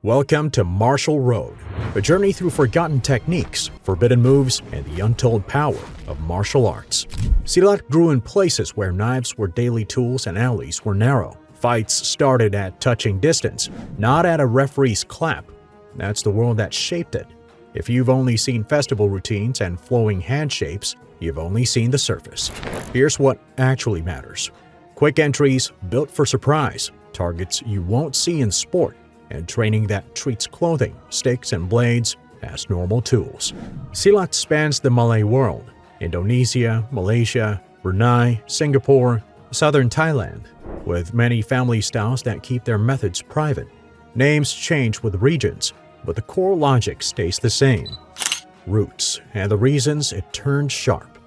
Welcome to Martial Road, a journey through forgotten techniques, forbidden moves, and the untold power of martial arts. Silat grew in places where knives were daily tools and alleys were narrow. Fights started at touching distance, not at a referee's clap. That's the world that shaped it. If you've only seen festival routines and flowing hand shapes, you've only seen the surface. Here's what actually matters. Quick entries built for surprise, targets you won't see in sport, and training that treats clothing, sticks, and blades as normal tools. Silat spans the Malay world: Indonesia, Malaysia, Brunei, Singapore, southern Thailand, with many family styles that keep their methods private. Names change with regions, but the core logic stays the same. Roots and the reasons it turned sharp.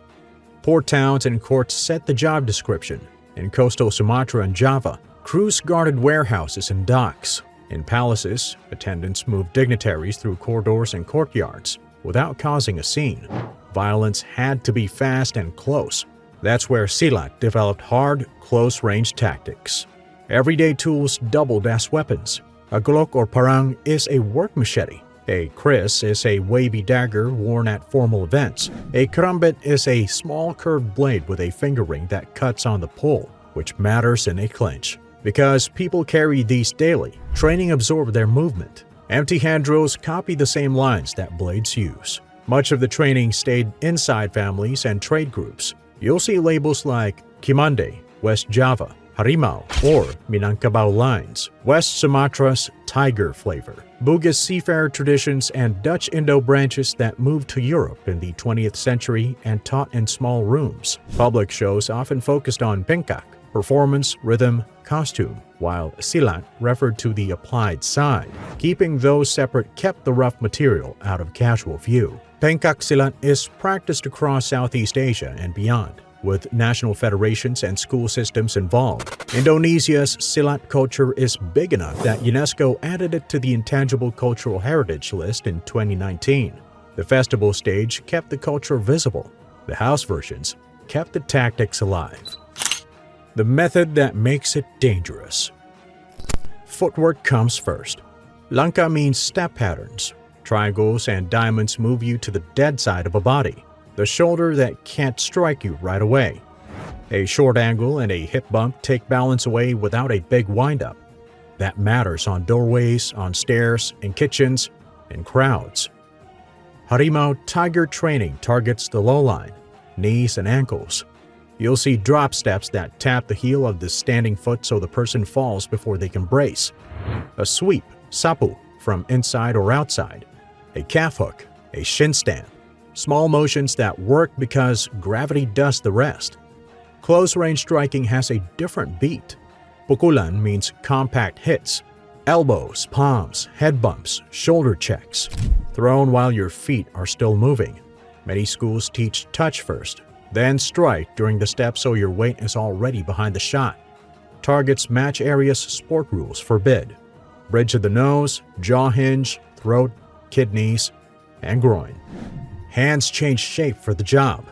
Port towns and courts set the job description. In coastal Sumatra and Java, crews guarded warehouses and docks. In palaces, attendants moved dignitaries through corridors and courtyards without causing a scene. Violence had to be fast and close. That's where Silat developed hard, close-range tactics. Everyday tools doubled as weapons. A Glock or parang is a work machete. A kris is a wavy dagger worn at formal events. A karambit is a small curved blade with a finger ring that cuts on the pull, which matters in a clinch. Because people carry these daily, training absorbed their movement. Empty hand drills copy the same lines that blades use. Much of the training stayed inside families and trade groups. You'll see labels like Kimande, West Java, Harimau, or Minangkabau lines, West Sumatra's tiger flavor. Bugis seafarer traditions and Dutch Indo branches that moved to Europe in the 20th century and taught in small rooms. Public shows often focused on Pencak, performance, rhythm, costume, while Silat referred to the applied side. Keeping those separate kept the rough material out of casual view. Pencak Silat is practiced across Southeast Asia and beyond, with national federations and school systems involved. Indonesia's Silat culture is big enough that UNESCO added it to the Intangible Cultural Heritage list in 2019. The festival stage kept the culture visible. The house versions kept the tactics alive. The method that makes it dangerous. Footwork comes first. Langkah means step patterns. Triangles and diamonds move you to the dead side of a body, the shoulder that can't strike you right away. A short angle and a hip bump take balance away without a big windup. That matters on doorways, on stairs, in kitchens, in crowds. Harimau tiger training targets the low line, knees and ankles. You'll see drop steps that tap the heel of the standing foot so the person falls before they can brace. A sweep, sapu, from inside or outside. A calf hook, a shin stand. Small motions that work because gravity does the rest. Close-range striking has a different beat. Pukulan means compact hits. Elbows, palms, head bumps, shoulder checks. Thrown while your feet are still moving. Many schools teach touch first, then strike during the step so your weight is already behind the shot. Targets match areas sport rules forbid. Bridge of the nose, jaw hinge, throat, kidneys, and groin. Hands change shape for the job.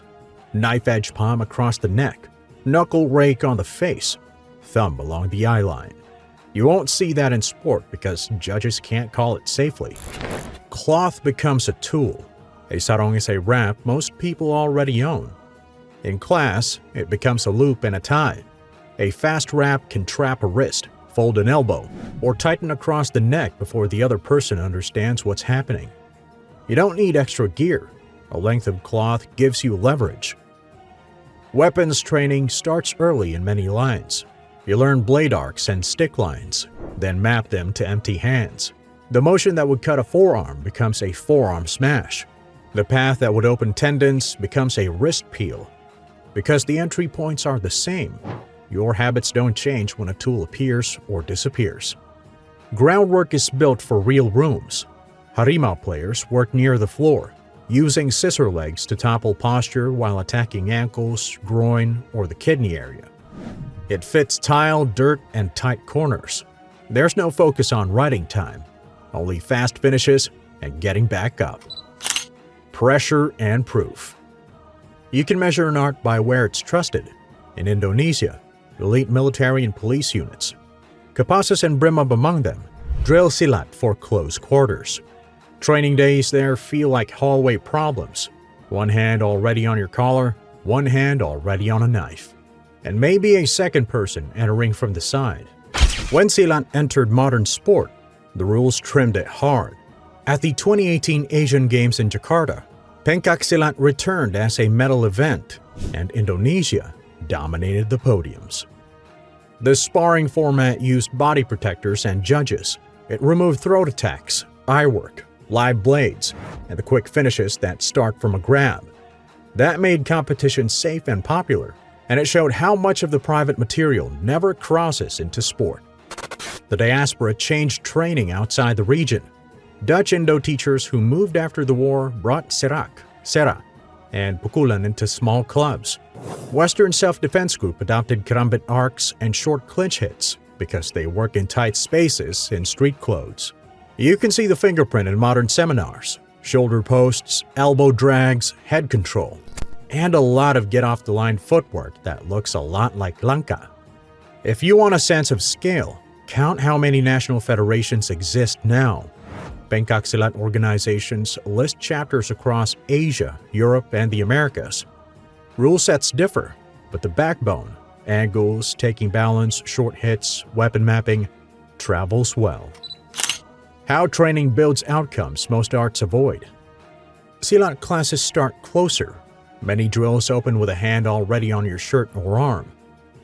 Knife edge palm across the neck. Knuckle rake on the face. Thumb along the eye line. You won't see that in sport because judges can't call it safely. Cloth becomes a tool. A sarong is a wrap most people already own. In class, it becomes a loop and a tie. A fast wrap can trap a wrist, fold an elbow, or tighten across the neck before the other person understands what's happening. You don't need extra gear. A length of cloth gives you leverage. Weapons training starts early in many lines. You learn blade arcs and stick lines, then map them to empty hands. The motion that would cut a forearm becomes a forearm smash. The path that would open tendons becomes a wrist peel. Because the entry points are the same, your habits don't change when a tool appears or disappears. Groundwork is built for real rooms. Harimau players work near the floor, using scissor legs to topple posture while attacking ankles, groin, or the kidney area. It fits tile, dirt, and tight corners. There's no focus on riding time, only fast finishes and getting back up. Pressure and proof. You can measure an art by where it's trusted. In Indonesia, elite military and police units. Kapassus and Brimob among them. Drill Silat for close quarters. Training days there feel like hallway problems. One hand already on your collar, one hand already on a knife, and maybe a second person entering from the side. When Silat entered modern sport, the rules trimmed it hard. At the 2018 Asian Games in Jakarta, Pencak Silat returned as a medal event, and Indonesia dominated the podiums. The sparring format used body protectors and judges. It removed throat attacks, eye work, live blades, and the quick finishes that start from a grab. That made competition safe and popular, and it showed how much of the private material never crosses into sport. The diaspora changed training outside the region. Dutch Indo teachers who moved after the war brought sera, and pukulan into small clubs. Western Self-Defense Group adopted karambit arcs and short clinch hits because they work in tight spaces in street clothes. You can see the fingerprint in modern seminars, shoulder posts, elbow drags, head control, and a lot of get-off-the-line footwork that looks a lot like langkah. If you want a sense of scale, count how many national federations exist now. Pencak Silat organizations list chapters across Asia, Europe, and the Americas. Rule sets differ, but the backbone, angles, taking balance, short hits, weapon mapping, travels well. How training builds outcomes most arts avoid. Silat classes start closer. Many drills open with a hand already on your shirt or arm.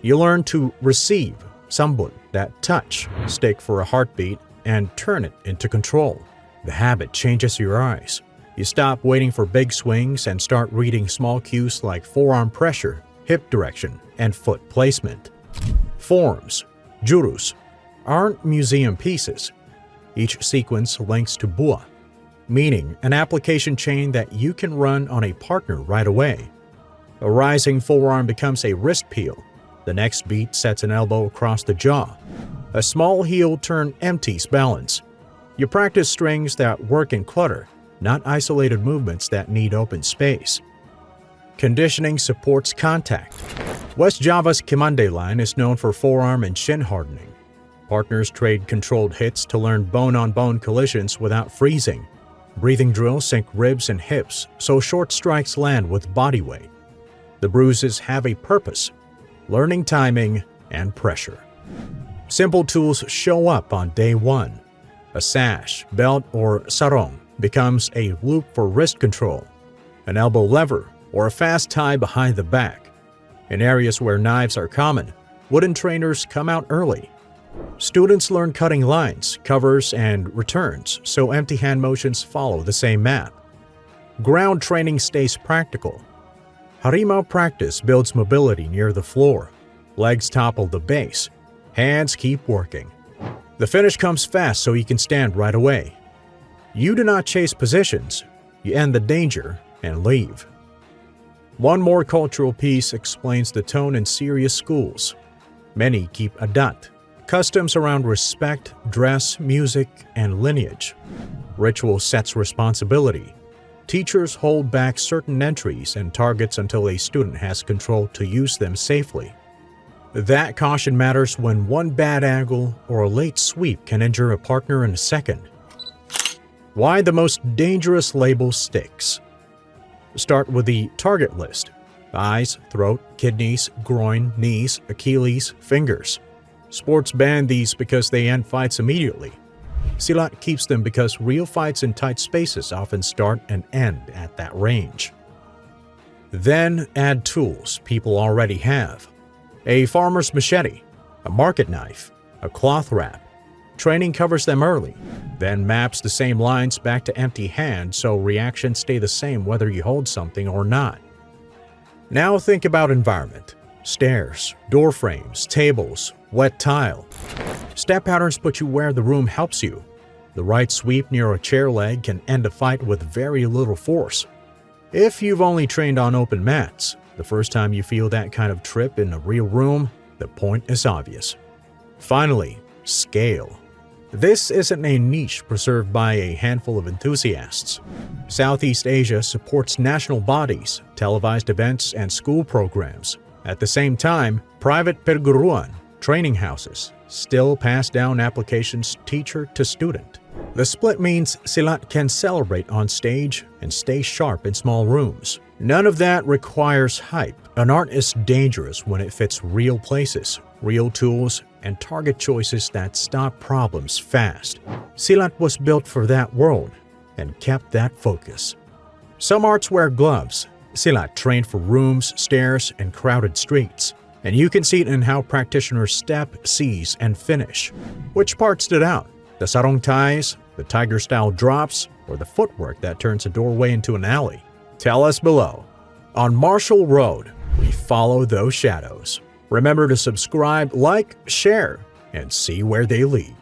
You learn to receive, sambut, that touch, stick for a heartbeat, and turn it into control. The habit changes your eyes. You stop waiting for big swings and start reading small cues like forearm pressure, hip direction, and foot placement. Forms, jurus, aren't museum pieces. Each sequence links to buah, meaning an application chain that you can run on a partner right away. A rising forearm becomes a wrist peel. The next beat sets an elbow across the jaw. A small heel turn empties balance. You practice strings that work in clutter, not isolated movements that need open space. Conditioning supports contact. West Java's Kimande line is known for forearm and shin hardening. Partners trade controlled hits to learn bone-on-bone collisions without freezing. Breathing drills sink ribs and hips so short strikes land with body weight. The bruises have a purpose: learning timing and pressure. Simple tools show up on day one. A sash, belt, or sarong becomes a loop for wrist control, an elbow lever, or a fast tie behind the back. In areas where knives are common, wooden trainers come out early. Students learn cutting lines, covers, and returns, so empty hand motions follow the same map. Ground training stays practical. Harimau practice builds mobility near the floor. Legs topple the base. Hands keep working. The finish comes fast so you can stand right away. You do not chase positions. You end the danger and leave. One more cultural piece explains the tone in serious schools. Many keep adat, customs around respect, dress, music, and lineage. Ritual sets responsibility. Teachers hold back certain entries and targets until a student has control to use them safely. That caution matters when one bad angle or a late sweep can injure a partner in a second. Why the most dangerous label sticks. Start with the target list: eyes, throat, kidneys, groin, knees, Achilles, fingers. Sports ban these because they end fights immediately. Silat keeps them because real fights in tight spaces often start and end at that range. Then add tools people already have. A farmer's machete, a market knife, a cloth wrap. Training covers them early, then maps the same lines back to empty hands so reactions stay the same whether you hold something or not. Now think about environment. Stairs, door frames, tables, wet tile. Step patterns put you where the room helps you. The right sweep near a chair leg can end a fight with very little force. If you've only trained on open mats, the first time you feel that kind of trip in a real room, the point is obvious. Finally, scale. This isn't a niche preserved by a handful of enthusiasts. Southeast Asia supports national bodies, televised events, and school programs. At the same time, private perguruan, training houses, still pass down applications teacher to student. The split means Silat can celebrate on stage and stay sharp in small rooms. None of that requires hype. An art is dangerous when it fits real places, real tools, and target choices that stop problems fast. Silat was built for that world and kept that focus. Some arts wear gloves. Silat trained for rooms, stairs, and crowded streets. And you can see it in how practitioners step, seize, and finish. Which part stood out? The sarong ties, the tiger-style drops, or the footwork that turns a doorway into an alley? Tell us below. On Martial Road, we follow those shadows. Remember to subscribe, like, share, and see where they lead.